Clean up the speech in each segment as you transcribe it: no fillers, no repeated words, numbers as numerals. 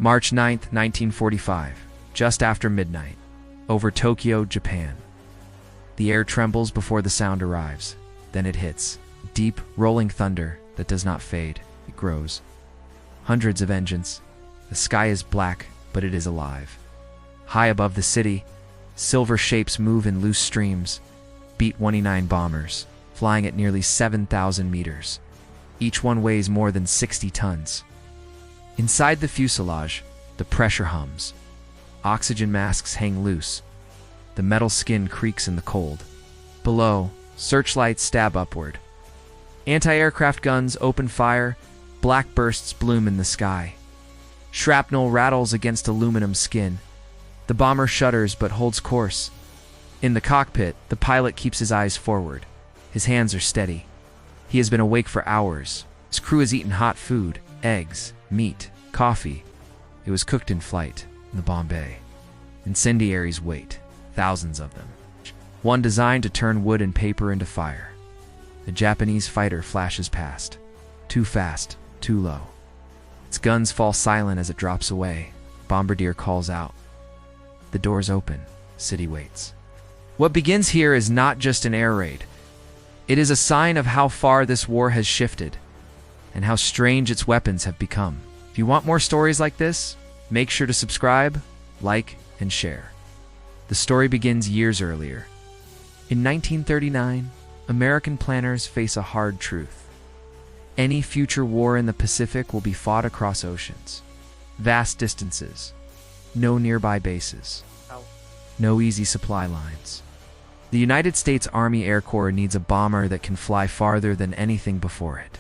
March 9, 1945, just after midnight, over Tokyo, Japan. The air trembles before the sound arrives. Then it hits. Deep, rolling thunder that does not fade. It grows. Hundreds of engines. The sky is black, but it is alive. High above the city, silver shapes move in loose streams. B-29 bombers, flying at nearly 7,000 meters. Each one weighs more than 60 tons. Inside the fuselage, the pressure hums. Oxygen masks hang loose. The metal skin creaks in the cold. Below, searchlights stab upward. Anti-aircraft guns open fire. Black bursts bloom in the sky. Shrapnel rattles against aluminum skin. The bomber shudders but holds course. In the cockpit, the pilot keeps his eyes forward. His hands are steady. He has been awake for hours. His crew has eaten hot food, eggs, meat, coffee. It was cooked in flight, in the bomb bay. Incendiaries wait, thousands of them. One designed to turn wood and paper into fire. A Japanese fighter flashes past. Too fast, too low. Its guns fall silent as it drops away. Bombardier calls out. The doors open. City waits. What begins here is not just an air raid. It is a sign of how far this war has shifted and how strange its weapons have become. If you want more stories like this, make sure to subscribe, like, and share. The story begins years earlier. In 1939, American planners face a hard truth. Any future war in the Pacific will be fought across oceans. Vast distances. No nearby bases. No easy supply lines. The United States Army Air Corps needs a bomber that can fly farther than anything before it.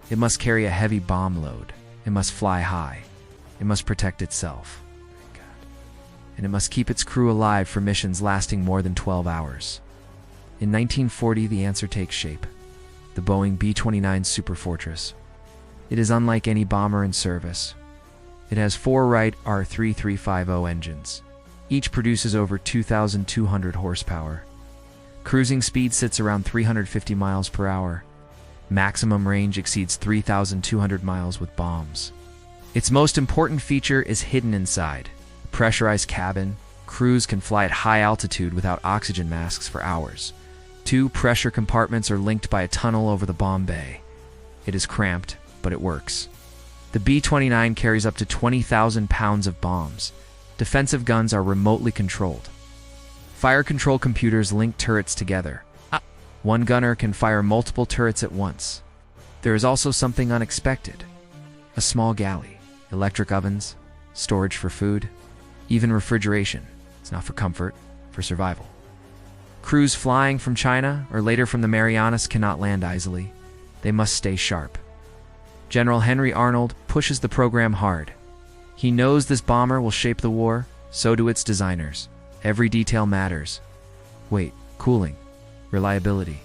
It must carry a heavy bomb load. It must fly high. It must protect itself. And it must keep its crew alive for missions lasting more than 12 hours. In 1940, the answer takes shape. The Boeing B-29 Superfortress. It is unlike any bomber in service. It has 4 Wright R3350 engines. Each produces over 2,200 horsepower. Cruising speed sits around 350 miles per hour. Maximum range exceeds 3,200 miles with bombs. Its most important feature is hidden inside. A pressurized cabin. Crews can fly at high altitude without oxygen masks for hours. 2 pressure compartments are linked by a tunnel over the bomb bay. It is cramped, but it works. The B-29 carries up to 20,000 pounds of bombs. Defensive guns are remotely controlled. Fire control computers link turrets together. One gunner can fire multiple turrets at once. There is also something unexpected. A small galley, electric ovens, storage for food, even refrigeration. It's not for comfort, for survival. Crews flying from China or later from the Marianas cannot land easily. They must stay sharp. General Henry Arnold pushes the program hard. He knows this bomber will shape the war, so do its designers. Every detail matters. Weight, cooling, reliability.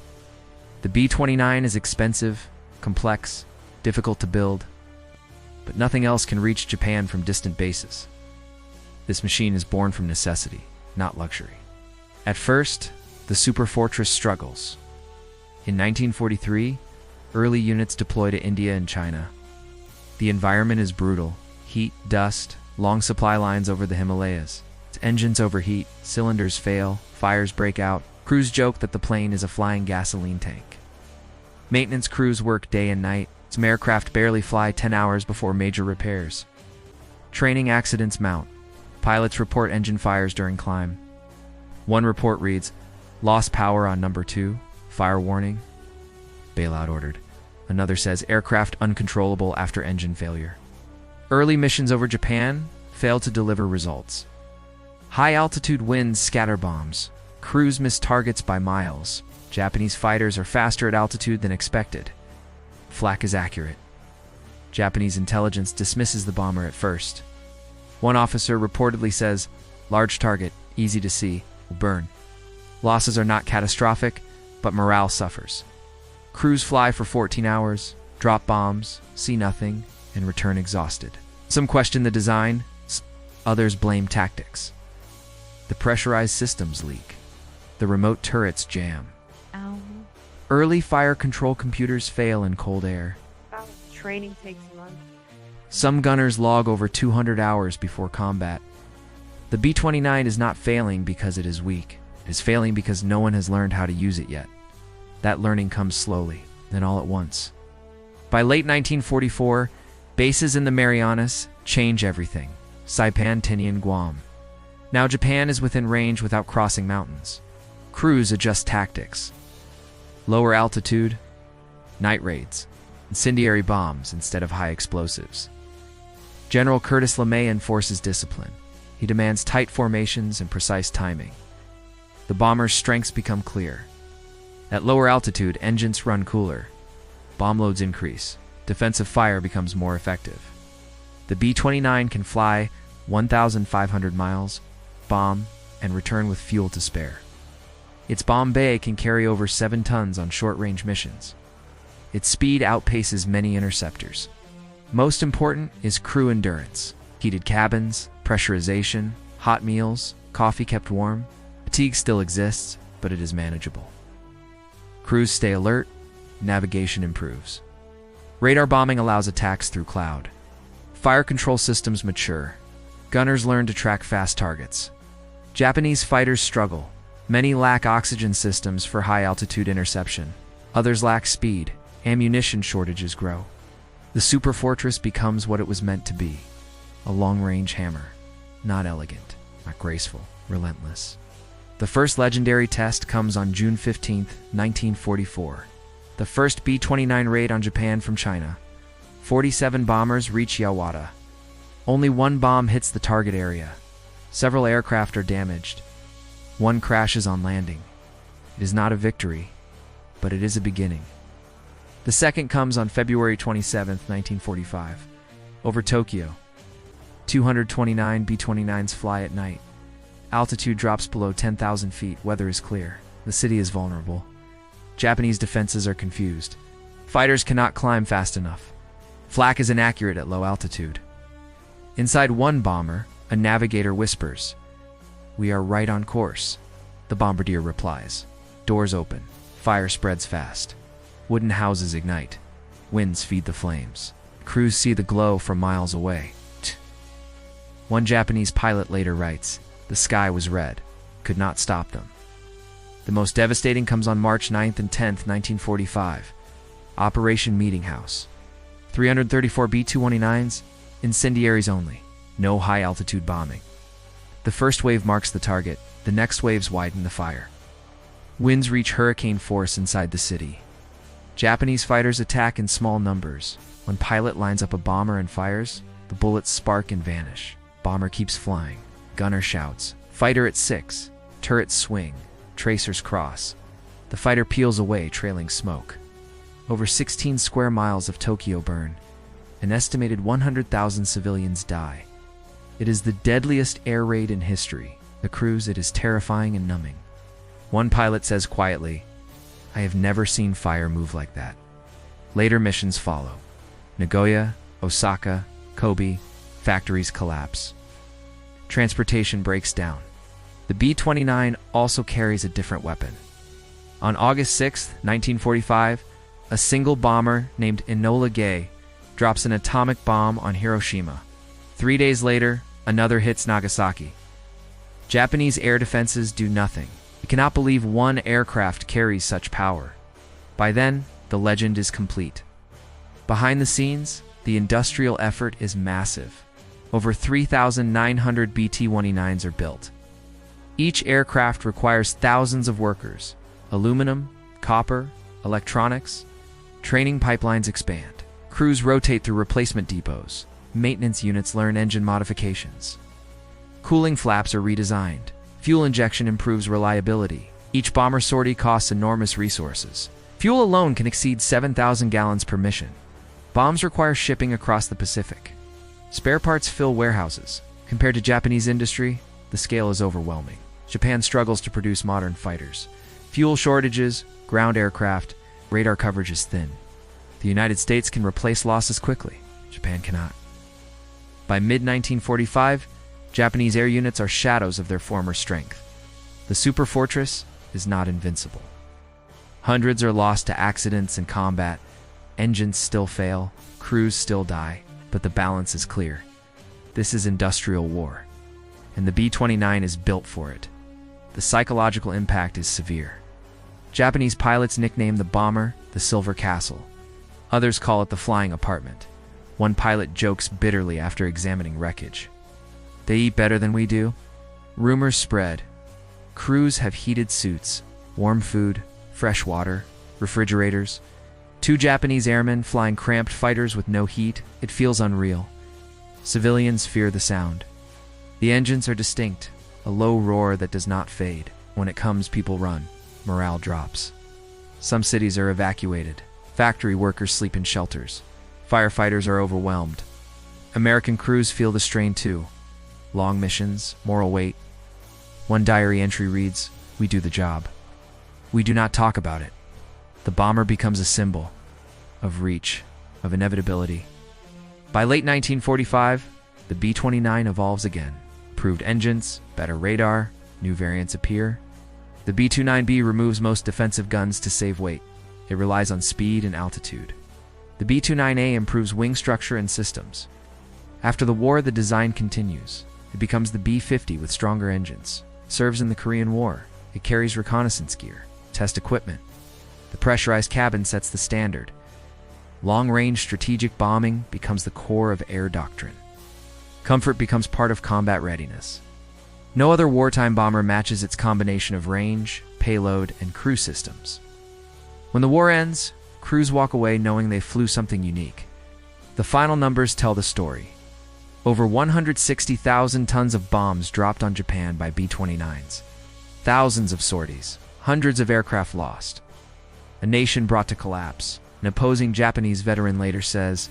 The B-29 is expensive, complex, difficult to build, but nothing else can reach Japan from distant bases. This machine is born from necessity, not luxury. At first, the Superfortress struggles. In 1943, early units deploy to India and China. The environment is brutal. Heat, dust, long supply lines over the Himalayas. Its engines overheat, cylinders fail, fires break out. Crews joke that the plane is a flying gasoline tank. Maintenance crews work day and night. Some aircraft barely fly 10 hours before major repairs. Training accidents mount. Pilots report engine fires during climb. One report reads, "Lost power on number 2, fire warning, bailout ordered." Another says, "Aircraft uncontrollable after engine failure." Early missions over Japan failed to deliver results. High-altitude winds scatter bombs. Crews miss targets by miles. Japanese fighters are faster at altitude than expected. Flak is accurate. Japanese intelligence dismisses the bomber at first. One officer reportedly says, "Large target, easy to see, will burn." Losses are not catastrophic, but morale suffers. Crews fly for 14 hours, drop bombs, see nothing, and return exhausted. Some question the design, others blame tactics. The pressurized systems leak. The remote turrets jam. Ow. Early fire control computers fail in cold air. Training takes months. Some gunners log over 200 hours before combat. The B-29 is not failing because it is weak. It is failing because no one has learned how to use it yet. That learning comes slowly, then all at once. By late 1944, bases in the Marianas change everything. Saipan, Tinian, Guam. Now Japan is within range without crossing mountains. Crews adjust tactics. Lower altitude, night raids, incendiary bombs instead of high explosives. General Curtis LeMay enforces discipline. He demands tight formations and precise timing. The bomber's strengths become clear. At lower altitude, engines run cooler. Bomb loads increase. Defensive fire becomes more effective. The B-29 can fly 1,500 miles, bomb, and return with fuel to spare. Its bomb bay can carry over 7 tons on short-range missions. Its speed outpaces many interceptors. Most important is crew endurance. Heated cabins, pressurization, hot meals, coffee kept warm. Fatigue still exists, but it is manageable. Crews stay alert, navigation improves. Radar bombing allows attacks through cloud. Fire control systems mature. Gunners learn to track fast targets. Japanese fighters struggle. Many lack oxygen systems for high-altitude interception. Others lack speed. Ammunition shortages grow. The Superfortress becomes what it was meant to be. A long-range hammer. Not elegant, not graceful, relentless. The first legendary test comes on June 15, 1944. The first B-29 raid on Japan from China. 47 bombers reach Yawata. Only one bomb hits the target area. Several aircraft are damaged. One crashes on landing. It is not a victory, but it is a beginning. The second comes on February 27, 1945, over Tokyo. 229 B-29s fly at night. Altitude drops below 10,000 feet, weather is clear. The city is vulnerable. Japanese defenses are confused. Fighters cannot climb fast enough. Flak is inaccurate at low altitude. Inside one bomber, a navigator whispers, "We are right on course." The bombardier replies. Doors open. Fire spreads fast. Wooden houses ignite. Winds feed the flames. Crews see the glow from miles away. One Japanese pilot later writes, "The sky was red. Could not stop them." The most devastating comes on March 9th and 10th, 1945. Operation Meeting House. 334 B-229s, incendiaries only. No high-altitude bombing. The first wave marks the target. The next waves widen the fire. Winds reach hurricane force inside the city. Japanese fighters attack in small numbers. When pilot lines up a bomber and fires, the bullets spark and vanish. Bomber keeps flying. Gunner shouts, "Fighter at 6. Turrets swing. Tracers cross." The fighter peels away, trailing smoke. Over 16 square miles of Tokyo burn. An estimated 100,000 civilians die. It is the deadliest air raid in history. The crews, it is terrifying and numbing. One pilot says quietly, "I have never seen fire move like that." Later missions follow. Nagoya, Osaka, Kobe, factories collapse. Transportation breaks down. The B-29 also carries a different weapon. On August 6, 1945, a single bomber named Enola Gay drops an atomic bomb on Hiroshima. 3 days later, another hits Nagasaki. Japanese air defenses do nothing. We cannot believe one aircraft carries such power. By then, the legend is complete. Behind the scenes, the industrial effort is massive. Over 3,900 BT-29s are built. Each aircraft requires thousands of workers. Aluminum, copper, electronics. Training pipelines expand. Crews rotate through replacement depots. Maintenance units learn engine modifications. Cooling flaps are redesigned. Fuel injection improves reliability. Each bomber sortie costs enormous resources. Fuel alone can exceed 7,000 gallons per mission. Bombs require shipping across the Pacific. Spare parts fill warehouses. Compared to Japanese industry, the scale is overwhelming. Japan struggles to produce modern fighters. Fuel shortages, ground aircraft, radar coverage is thin. The United States can replace losses quickly. Japan cannot. By mid-1945, Japanese air units are shadows of their former strength. The Superfortress is not invincible. Hundreds are lost to accidents and combat. Engines still fail. Crews still die. But the balance is clear. This is industrial war, and the B-29 is built for it. The psychological impact is severe. Japanese pilots nickname the bomber the Silver Castle. Others call it the Flying Apartment. One pilot jokes bitterly after examining wreckage. They eat better than we do? Rumors spread. Crews have heated suits, warm food, fresh water, refrigerators. 2 Japanese airmen flying cramped fighters with no heat. It feels unreal. Civilians fear the sound. The engines are distinct, a low roar that does not fade. When it comes, people run. Morale drops. Some cities are evacuated. Factory workers sleep in shelters. Firefighters are overwhelmed. American crews feel the strain too. Long missions, moral weight. One diary entry reads, "We do the job. We do not talk about it." The bomber becomes a symbol of reach, of inevitability. By late 1945, the B-29 evolves again. Improved engines, better radar, new variants appear. The B-29B removes most defensive guns to save weight. It relies on speed and altitude. The B-29A improves wing structure and systems. After the war, the design continues. It becomes the B-50 with stronger engines. It serves in the Korean War. It carries reconnaissance gear, test equipment. The pressurized cabin sets the standard. Long-range strategic bombing becomes the core of air doctrine. Comfort becomes part of combat readiness. No other wartime bomber matches its combination of range, payload, and crew systems. When the war ends, crews walk away knowing they flew something unique. The final numbers tell the story. Over 160,000 tons of bombs dropped on Japan by B-29s. Thousands of sorties, hundreds of aircraft lost. A nation brought to collapse. An opposing Japanese veteran later says,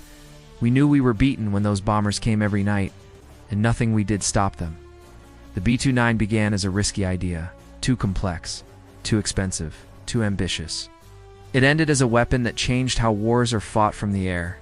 "We knew we were beaten when those bombers came every night, and nothing we did stopped them." The B-29 began as a risky idea, too complex, too expensive, too ambitious. It ended as a weapon that changed how wars are fought from the air.